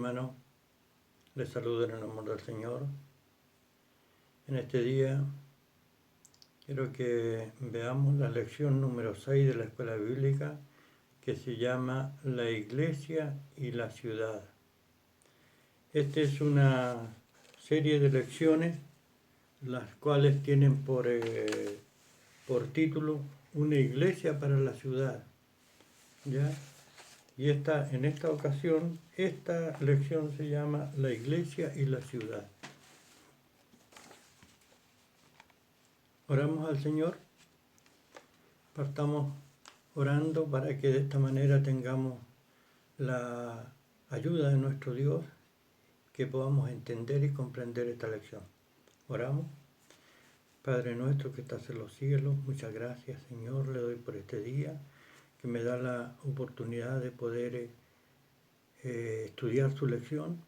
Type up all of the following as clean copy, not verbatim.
hermanos, les saludo en el nombre del Señor. En este día quiero que veamos la lección número 6 de la Escuela Bíblica, que se llama La Iglesia y la Ciudad. Esta es una serie de lecciones, las cuales tienen por título Una iglesia para la ciudad. ¿Ya? Y en esta ocasión, esta lección se llama La Iglesia y la Ciudad. Oramos al Señor, partamos orando para que de esta manera tengamos la ayuda de nuestro Dios, que podamos entender y comprender esta lección. Oramos. Padre nuestro que estás en los cielos, muchas gracias, Señor, le doy por este día, que me da la oportunidad de poder estudiar su lección,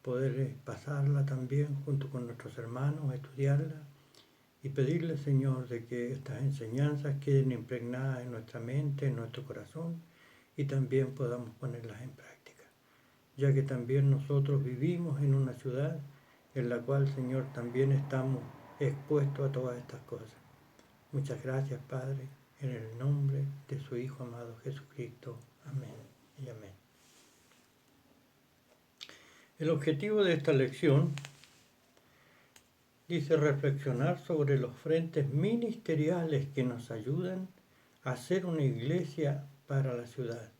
poder pasarla también junto con nuestros hermanos, estudiarla y pedirle, Señor, de que estas enseñanzas queden impregnadas en nuestra mente, en nuestro corazón, y también podamos ponerlas en práctica, ya que también nosotros vivimos en una ciudad en la cual, Señor, también estamos expuestos a todas estas cosas. Muchas gracias, Padre, en el nombre de su Hijo amado Jesucristo. Amén y amén. El objetivo de esta lección dice reflexionar sobre los frentes ministeriales que nos ayudan a ser una iglesia para la ciudad,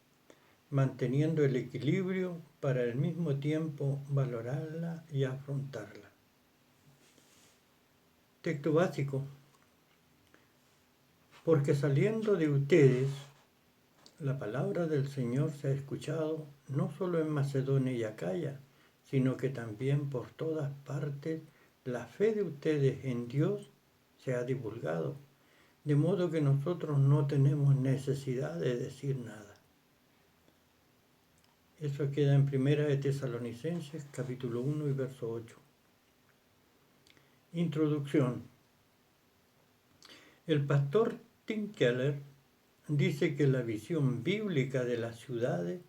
manteniendo el equilibrio para al mismo tiempo valorarla y afrontarla. Texto básico. Porque saliendo de ustedes, la palabra del Señor se ha escuchado no solo en Macedonia y Acaya, sino que también por todas partes la fe de ustedes en Dios se ha divulgado, de modo que nosotros no tenemos necesidad de decir nada. Eso queda en 1 de Tesalonicenses, capítulo 1 y verso 8. Introducción. El pastor Tim Keller dice que la visión bíblica de las ciudades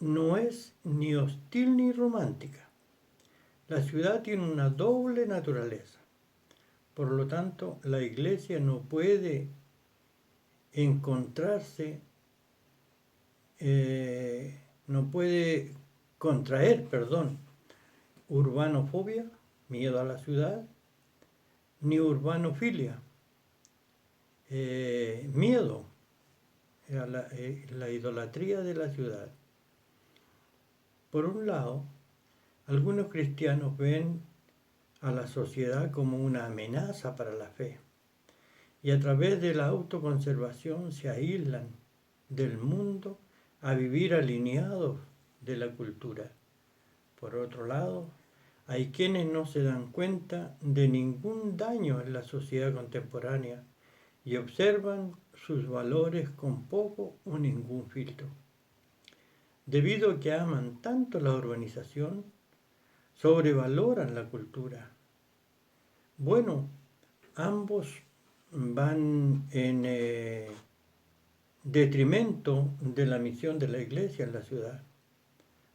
no es ni hostil ni romántica. La ciudad tiene una doble naturaleza. Por lo tanto, la iglesia no puede contraer, urbanofobia, miedo a la ciudad, ni urbanofilia, miedo a la idolatría de la ciudad. Por un lado, algunos cristianos ven a la sociedad como una amenaza para la fe y a través de la autoconservación se aíslan del mundo a vivir alineados de la cultura. Por otro lado, hay quienes no se dan cuenta de ningún daño en la sociedad contemporánea y observan sus valores con poco o ningún filtro. Debido a que aman tanto la urbanización, sobrevaloran la cultura. Bueno, ambos van en detrimento de la misión de la iglesia en la ciudad.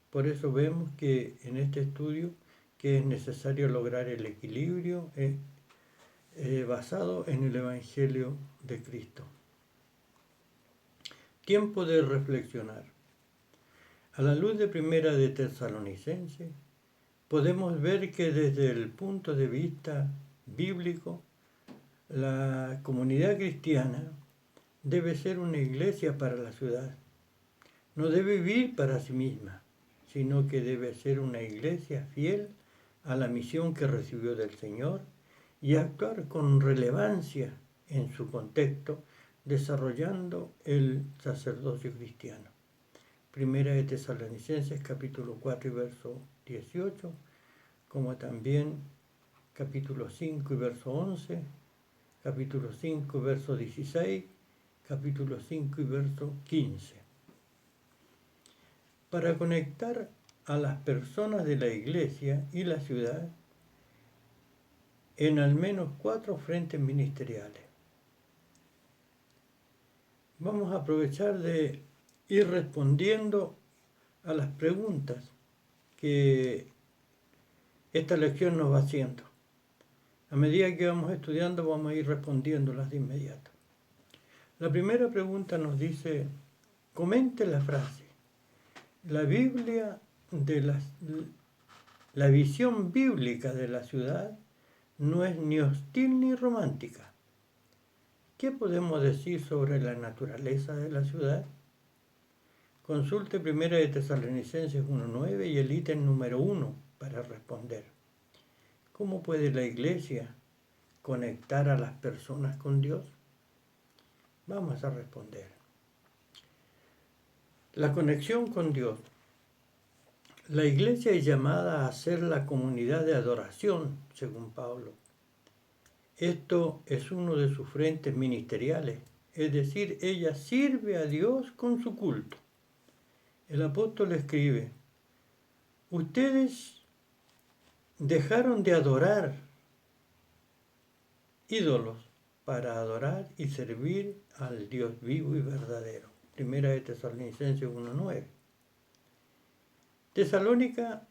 Por eso vemos que en este estudio que es necesario lograr el equilibrio basado en el Evangelio de Cristo. Tiempo de reflexionar. A la luz de 1 de Tesalonicenses, podemos ver que desde el punto de vista bíblico, la comunidad cristiana debe ser una iglesia para la ciudad. No debe vivir para sí misma, sino que debe ser una iglesia fiel a la misión que recibió del Señor y actuar con relevancia en su contexto, desarrollando el sacerdocio cristiano. 1 de Tesalonicenses capítulo 4 y verso 18, como también capítulo 5 y verso 11, capítulo 5 verso 16, capítulo 5 y verso 15. Para conectar a las personas de la iglesia y la ciudad en al menos 4 frentes ministeriales. Vamos a aprovechar de ir respondiendo a las preguntas que esta lección nos va haciendo. A medida que vamos estudiando, vamos a ir respondiéndolas de inmediato. La primera pregunta nos dice, comente la frase, la visión bíblica de la ciudad no es ni hostil ni romántica. ¿Qué podemos decir sobre la naturaleza de la ciudad? Consulte 1 de Tesalonicenses 1:9 y el ítem número 1 para responder. ¿Cómo puede la Iglesia conectar a las personas con Dios? Vamos a responder. La conexión con Dios. La Iglesia es llamada a ser la comunidad de adoración, según Pablo. Esto es uno de sus frentes ministeriales, es decir, ella sirve a Dios con su culto. El apóstol escribe, ustedes dejaron de adorar ídolos para adorar y servir al Dios vivo y verdadero. 1 de Tesalonicenses 1:9. Tesalónica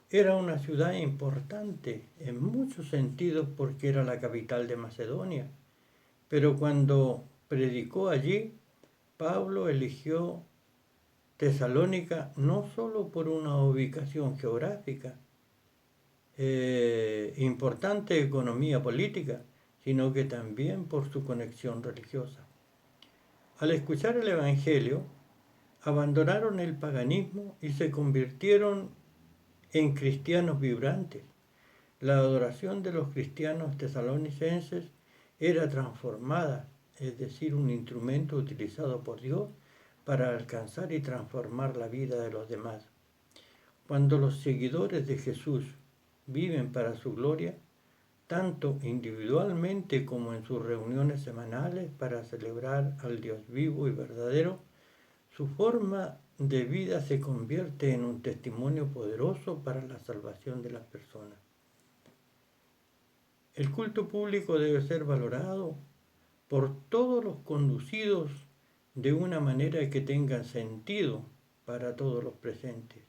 era una ciudad importante en muchos sentidos porque era la capital de Macedonia, pero cuando predicó allí, Pablo eligió Tesalónica no solo por una ubicación geográfica, importante economía política, sino que también por su conexión religiosa. Al escuchar el Evangelio, abandonaron el paganismo y se convirtieron en cristianos vibrantes. La adoración de los cristianos tesalonicenses era transformada, es decir, un instrumento utilizado por Dios para alcanzar y transformar la vida de los demás. Cuando los seguidores de Jesús viven para su gloria, tanto individualmente como en sus reuniones semanales para celebrar al Dios vivo y verdadero, su forma de vida se convierte en un testimonio poderoso para la salvación de las personas. El culto público debe ser valorado por todos los conducidos de una manera que tenga sentido para todos los presentes,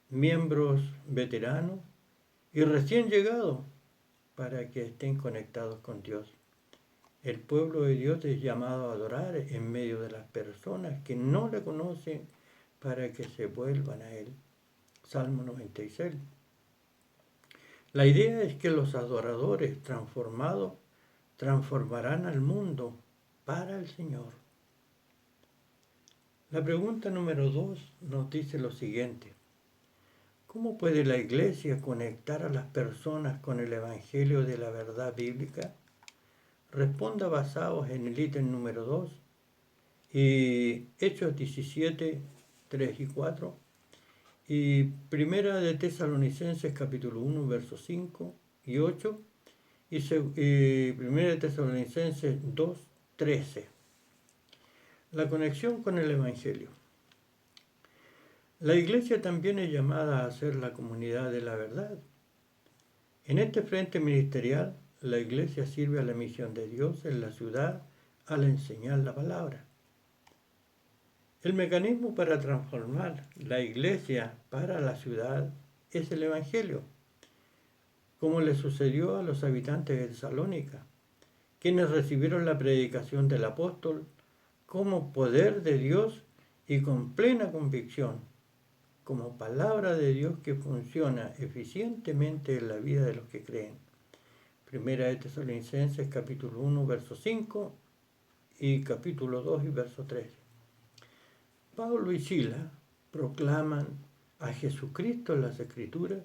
miembros veteranos y recién llegados, para que estén conectados con Dios. El pueblo de Dios es llamado a adorar en medio de las personas que no le conocen para que se vuelvan a Él. Salmo 96. La idea es que los adoradores transformados transformarán al mundo para el Señor. La pregunta número 2 nos dice lo siguiente. ¿Cómo puede la Iglesia conectar a las personas con el Evangelio de la verdad bíblica? Responda basados en el ítem número 2 y Hechos 17, 3 y 4 y Primera de Tesalonicenses capítulo 1, versos 5 y 8 y Primera de Tesalonicenses 2, 13. La conexión con el Evangelio. La Iglesia también es llamada a ser la comunidad de la verdad. En este frente ministerial, la Iglesia sirve a la misión de Dios en la ciudad al enseñar la palabra. El mecanismo para transformar la Iglesia para la ciudad es el Evangelio, como le sucedió a los habitantes de Tesalónica, quienes recibieron la predicación del apóstol como poder de Dios y con plena convicción, como palabra de Dios que funciona eficientemente en la vida de los que creen. Primera de Tesalonicenses capítulo 1, verso 5 y capítulo 2 y verso 3. Pablo y Silas proclaman a Jesucristo en las Escrituras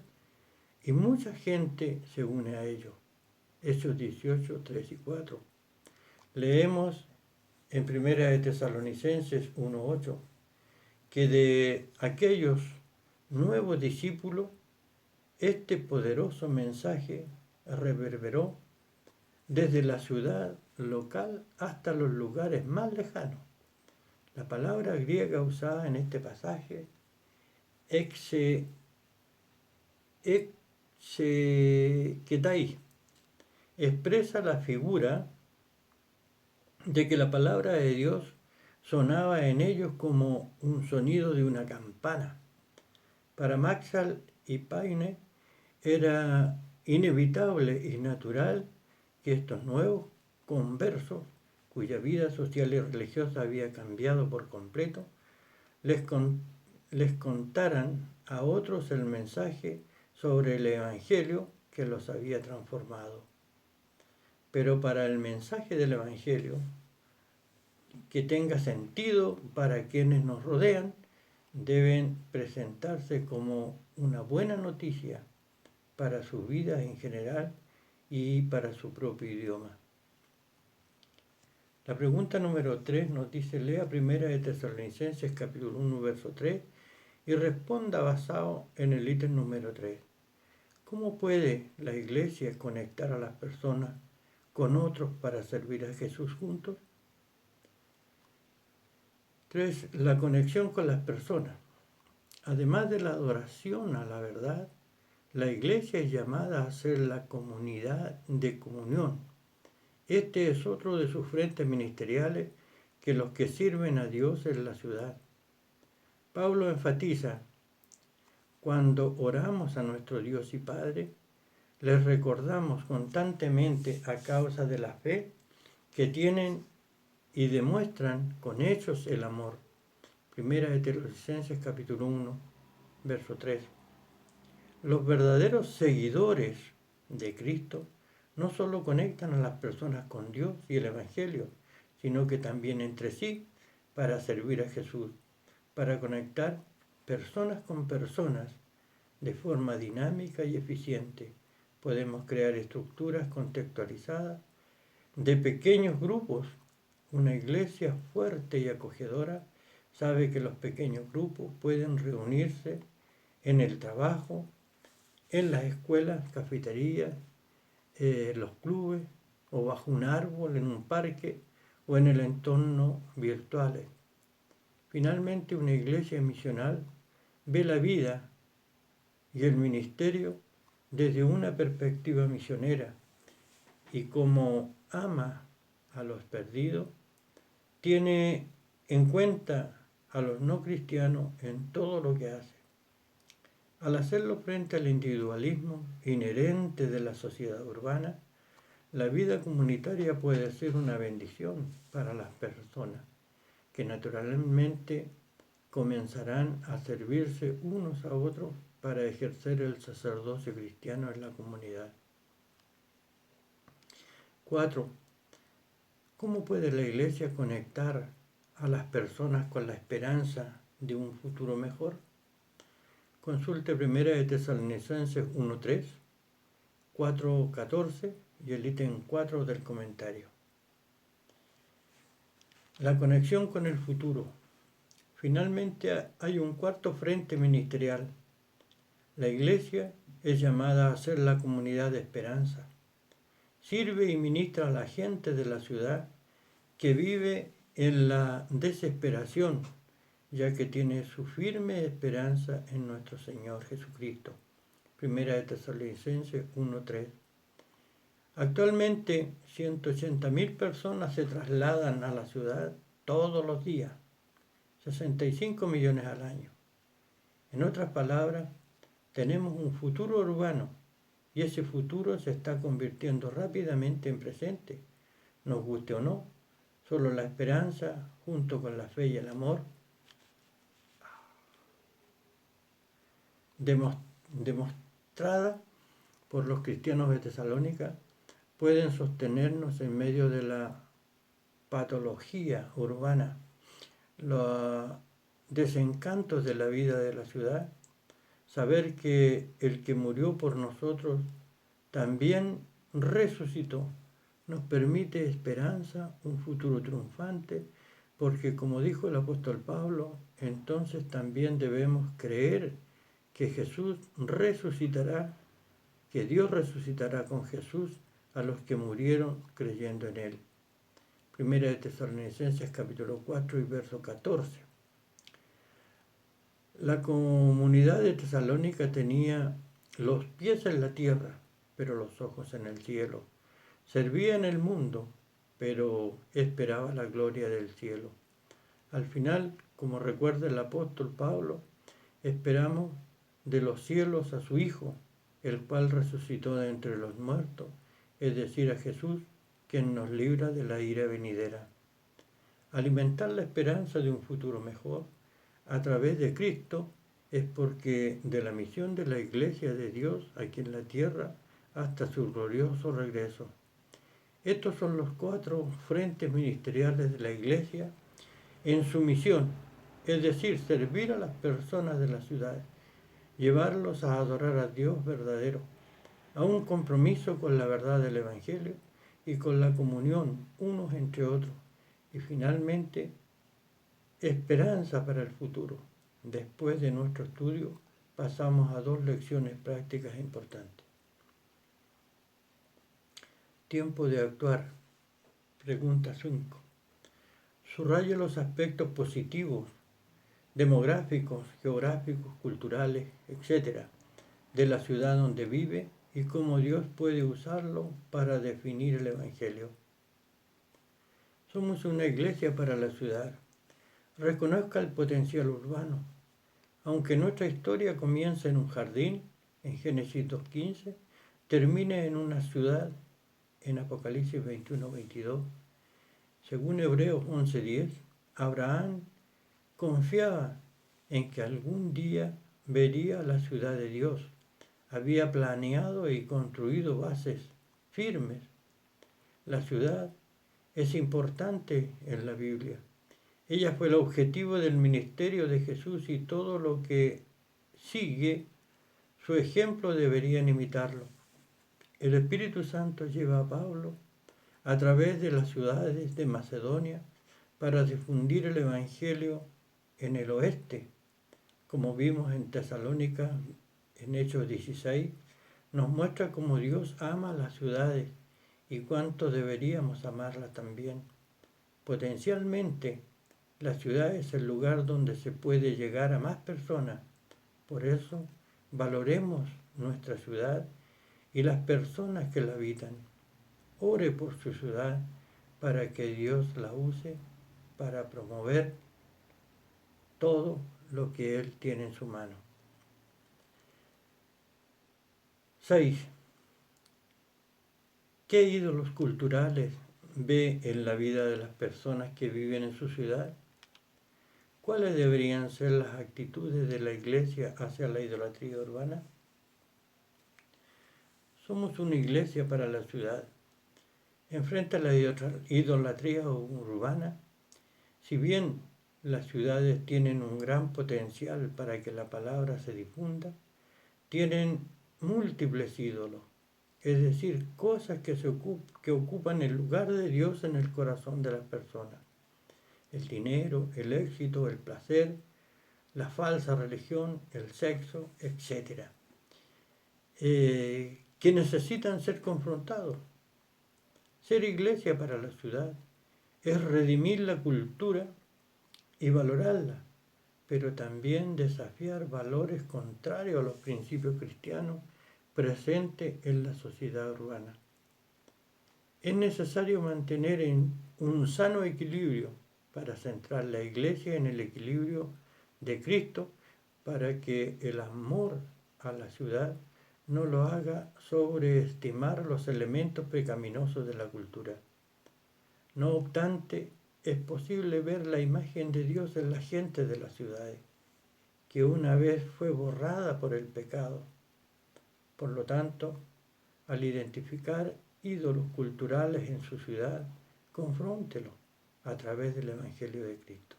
y mucha gente se une a ellos. Hechos 18, 3 y 4. Leemos en Primera de Tesalonicenses 1:8 que de aquellos nuevos discípulos este poderoso mensaje reverberó desde la ciudad local hasta los lugares más lejanos. La palabra griega usada en este pasaje, exegetai, expresa la figura de que la palabra de Dios sonaba en ellos como un sonido de una campana. Para Maxwell y Paine, era inevitable y natural que estos nuevos conversos, cuya vida social y religiosa había cambiado por completo, les contaran a otros el mensaje sobre el Evangelio que los había transformado. Pero para el mensaje del Evangelio, que tenga sentido para quienes nos rodean, deben presentarse como una buena noticia para su vida en general y para su propio idioma. La pregunta número 3 nos dice: lea 1 de Tesalonicenses capítulo 1 verso 3 y responda basado en el ítem número 3. ¿Cómo puede la iglesia conectar a las personas con otros para servir a Jesús juntos? 3. La conexión con las personas. Además de la adoración a la verdad, la iglesia es llamada a ser la comunidad de comunión. Este es otro de sus frentes ministeriales que los que sirven a Dios en la ciudad. Pablo enfatiza: cuando oramos a nuestro Dios y Padre, les recordamos constantemente a causa de la fe que tienen y demuestran con hechos el amor. Primera de Tesalonicenses capítulo 1, verso 3. Los verdaderos seguidores de Cristo no solo conectan a las personas con Dios y el Evangelio, sino que también entre sí para servir a Jesús, para conectar personas con personas de forma dinámica y eficiente. Podemos crear estructuras contextualizadas de pequeños grupos. Una iglesia fuerte y acogedora sabe que los pequeños grupos pueden reunirse en el trabajo, en las escuelas, cafeterías, los clubes, o bajo un árbol, en un parque, o en el entorno virtual. Finalmente, una iglesia misional ve la vida y el ministerio desde una perspectiva misionera, y como ama a los perdidos, tiene en cuenta a los no cristianos en todo lo que hace. Al hacerlo frente al individualismo inherente de la sociedad urbana, la vida comunitaria puede ser una bendición para las personas, que naturalmente comenzarán a servirse unos a otros para ejercer el sacerdocio cristiano en la comunidad. 4. ¿Cómo puede la Iglesia conectar a las personas con la esperanza de un futuro mejor? Consulte 1 de Tesalonicenses 1.3, 4.14 y el ítem 4 del comentario. La conexión con el futuro. Finalmente hay un cuarto frente ministerial. La Iglesia es llamada a ser la comunidad de esperanza. Sirve y ministra a la gente de la ciudad que vive en la desesperación, ya que tiene su firme esperanza en nuestro Señor Jesucristo. 1 de Tesalonicenses 1.3. Actualmente, 180.000 personas se trasladan a la ciudad todos los días, 65 millones al año. En otras palabras, tenemos un futuro urbano y ese futuro se está convirtiendo rápidamente en presente. Nos guste o no, solo la esperanza, junto con la fe y el amor, demostrada por los cristianos de Tesalónica, pueden sostenernos en medio de la patología urbana, los desencantos de la vida de la ciudad. Saber que el que murió por nosotros también resucitó nos permite esperanza, un futuro triunfante, porque como dijo el apóstol Pablo, entonces también debemos creer que Jesús resucitará, que Dios resucitará con Jesús a los que murieron creyendo en Él. Primera de Tesalonicenses capítulo 4 y verso 14. La comunidad de Tesalónica tenía los pies en la tierra, pero los ojos en el cielo. Servía en el mundo, pero esperaba la gloria del cielo. Al final, como recuerda el apóstol Pablo, esperamos de los cielos a su Hijo, el cual resucitó de entre los muertos, es decir, a Jesús, quien nos libra de la ira venidera. Alimentar la esperanza de un futuro mejor a través de Cristo es porque de la misión de la Iglesia de Dios aquí en la tierra hasta su glorioso regreso. Estos son los 4 frentes ministeriales de la Iglesia en su misión, es decir, servir a las personas de la ciudad, llevarlos a adorar a Dios verdadero, a un compromiso con la verdad del Evangelio y con la comunión unos entre otros, y finalmente esperanza para el futuro. Después de nuestro estudio pasamos a 2 lecciones prácticas importantes. Tiempo de actuar. Pregunta 5. Subraya los aspectos positivos, demográficos, geográficos, culturales, etc., de la ciudad donde vive y cómo Dios puede usarlo para definir el Evangelio. Somos una iglesia para la ciudad. Reconozca el potencial urbano. Aunque nuestra historia comienza en un jardín, en Génesis 2:15, termina en una ciudad, en Apocalipsis 21:22. Según Hebreos 11:10, Abraham confiaba en que algún día vería la ciudad de Dios. Había planeado y construido bases firmes. La ciudad es importante en la Biblia. Ella fue el objetivo del ministerio de Jesús y todo lo que sigue su ejemplo deberían imitarlo. El Espíritu Santo lleva a Pablo a través de las ciudades de Macedonia para difundir el Evangelio en el oeste. Como vimos en Tesalónica, en Hechos 16, nos muestra cómo Dios ama las ciudades y cuánto deberíamos amarlas también. Potencialmente, la ciudad es el lugar donde se puede llegar a más personas. Por eso, valoremos nuestra ciudad y las personas que la habitan. Ore por su ciudad para que Dios la use para promover todo lo que Él tiene en su mano. 6. ¿Qué ídolos culturales ve en la vida de las personas que viven en su ciudad? ¿Cuáles deberían ser las actitudes de la Iglesia hacia la idolatría urbana? Somos una iglesia para la ciudad. Enfrente a la idolatría urbana, si bien las ciudades tienen un gran potencial para que la palabra se difunda, tienen múltiples ídolos, es decir, cosas que ocupan el lugar de Dios en el corazón de las personas. El dinero, el éxito, el placer, la falsa religión, el sexo, etc. Que necesitan ser confrontados. Ser iglesia para la ciudad es redimir la cultura y valorarla, pero también desafiar valores contrarios a los principios cristianos presentes en la sociedad urbana. Es necesario mantener un sano equilibrio para centrar la iglesia en el equilibrio de Cristo, para que el amor a la ciudad no lo haga sobreestimar los elementos pecaminosos de la cultura. No obstante, es posible ver la imagen de Dios en la gente de las ciudades, que una vez fue borrada por el pecado. Por lo tanto, al identificar ídolos culturales en su ciudad, confróntelo a través del Evangelio de Cristo.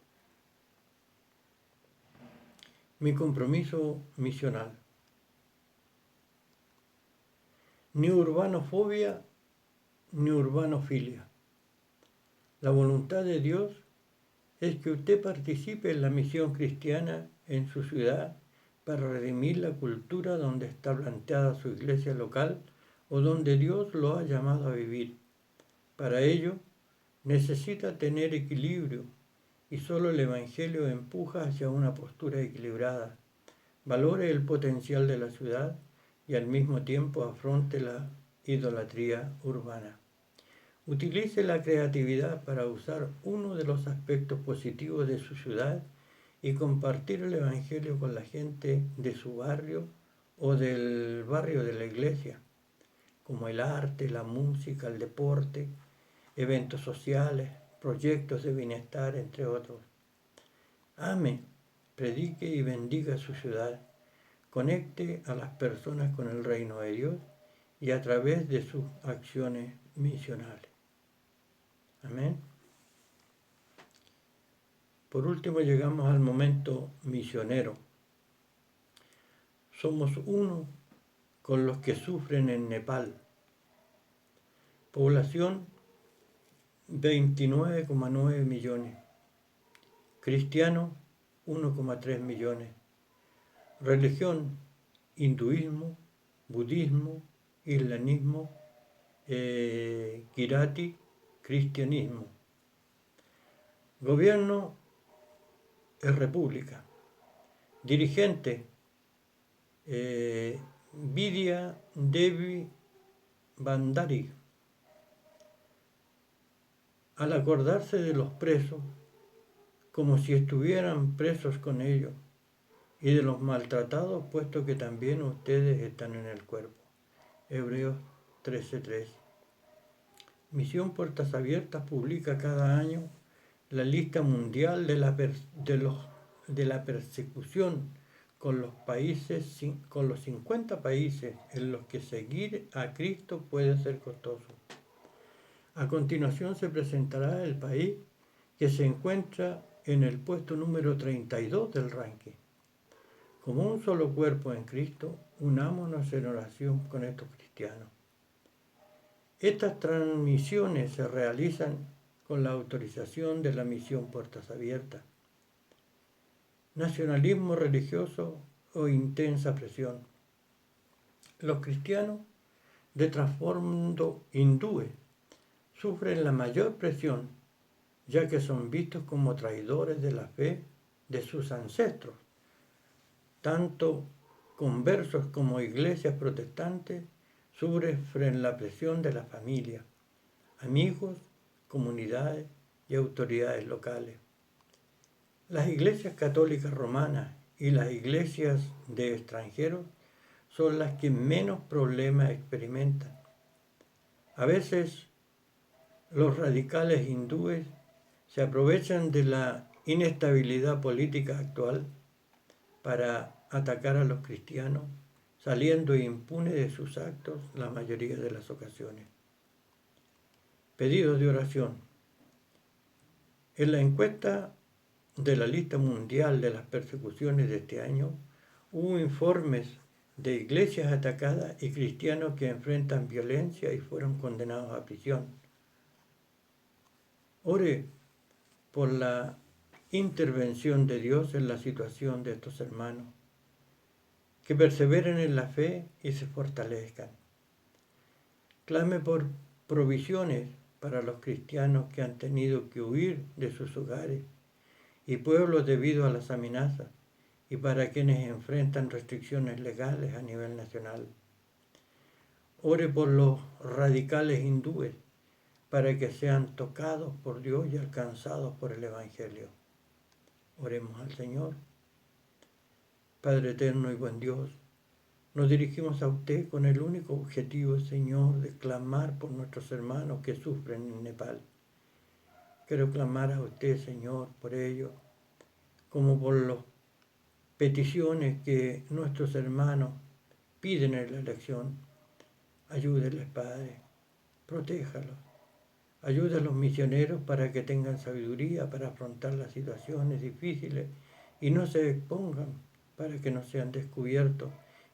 Mi compromiso misional. Ni urbanofobia ni urbanofilia. La voluntad de Dios es que usted participe en la misión cristiana en su ciudad para redimir la cultura donde está planteada su iglesia local o donde Dios lo ha llamado a vivir. Para ello, necesita tener equilibrio y solo el Evangelio empuja hacia una postura equilibrada. Valore el potencial de la ciudad y al mismo tiempo afronte la idolatría urbana. Utilice la creatividad para usar uno de los aspectos positivos de su ciudad y compartir el Evangelio con la gente de su barrio o del barrio de la iglesia, como el arte, la música, el deporte, eventos sociales, proyectos de bienestar, entre otros. Ame, predique y bendiga su ciudad, conecte a las personas con el reino de Dios y a través de sus acciones misionales. Amén. Por último llegamos al momento misionero. Somos uno con los que sufren en Nepal. Población 29,9 millones. Cristianos 1,3 millones. Religión, hinduismo, budismo, islamismo, kirati, cristianismo. Gobierno es república. Dirigente, Vidya Devi Bhandari. Al acordarse de los presos, como si estuvieran presos con ellos, y de los maltratados, puesto que también ustedes están en el cuerpo. Hebreos 13:3. Misión Puertas Abiertas publica cada año la lista mundial de la persecución con los 50 países en los que seguir a Cristo puede ser costoso. A continuación se presentará el país que se encuentra en el puesto número 32 del ranking. Como un solo cuerpo en Cristo, unámonos en oración con estos cristianos. Estas transmisiones se realizan con la autorización de la misión Puertas Abiertas. Nacionalismo religioso o intensa presión. Los cristianos de trasfondo hindú sufren la mayor presión, ya que son vistos como traidores de la fe de sus ancestros. Tanto conversos como iglesias protestantes sufren la presión de la familia, amigos, comunidades y autoridades locales. Las iglesias católicas romanas y las iglesias de extranjeros son las que menos problemas experimentan. A veces los radicales hindúes se aprovechan de la inestabilidad política actual para atacar a los cristianos, saliendo impunes de sus actos la mayoría de las ocasiones. Pedidos de oración. En la encuesta de la lista mundial de las persecuciones de este año, hubo informes de iglesias atacadas y cristianos que enfrentan violencia y fueron condenados a prisión. Ore por la intervención de Dios en la situación de estos hermanos, que perseveren en la fe y se fortalezcan. Clame por provisiones para los cristianos que han tenido que huir de sus hogares y pueblos debido a las amenazas, y para quienes enfrentan restricciones legales a nivel nacional. Ore por los radicales hindúes para que sean tocados por Dios y alcanzados por el Evangelio. Oremos al Señor. Padre eterno y buen Dios, nos dirigimos a usted con el único objetivo, Señor, de clamar por nuestros hermanos que sufren en Nepal. Quiero clamar a usted, Señor, por ellos, como por las peticiones que nuestros hermanos piden en la elección. Ayúdenles, Padre, protéjalos. Ayuda a los misioneros para que tengan sabiduría para afrontar las situaciones difíciles y no se expongan, para que no sean descubiertos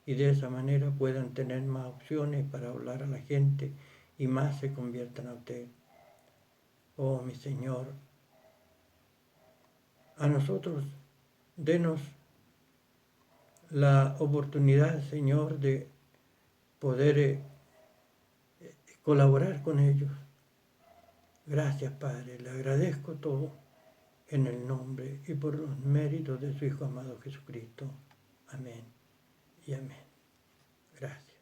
y de esa manera puedan tener más opciones para hablar a la gente y más se conviertan a usted. Oh, mi Señor, a nosotros denos la oportunidad, Señor, de poder colaborar con ellos. Gracias, Padre, le agradezco todo en el nombre y por los méritos de su Hijo amado Jesucristo. Amén y amén. Gracias.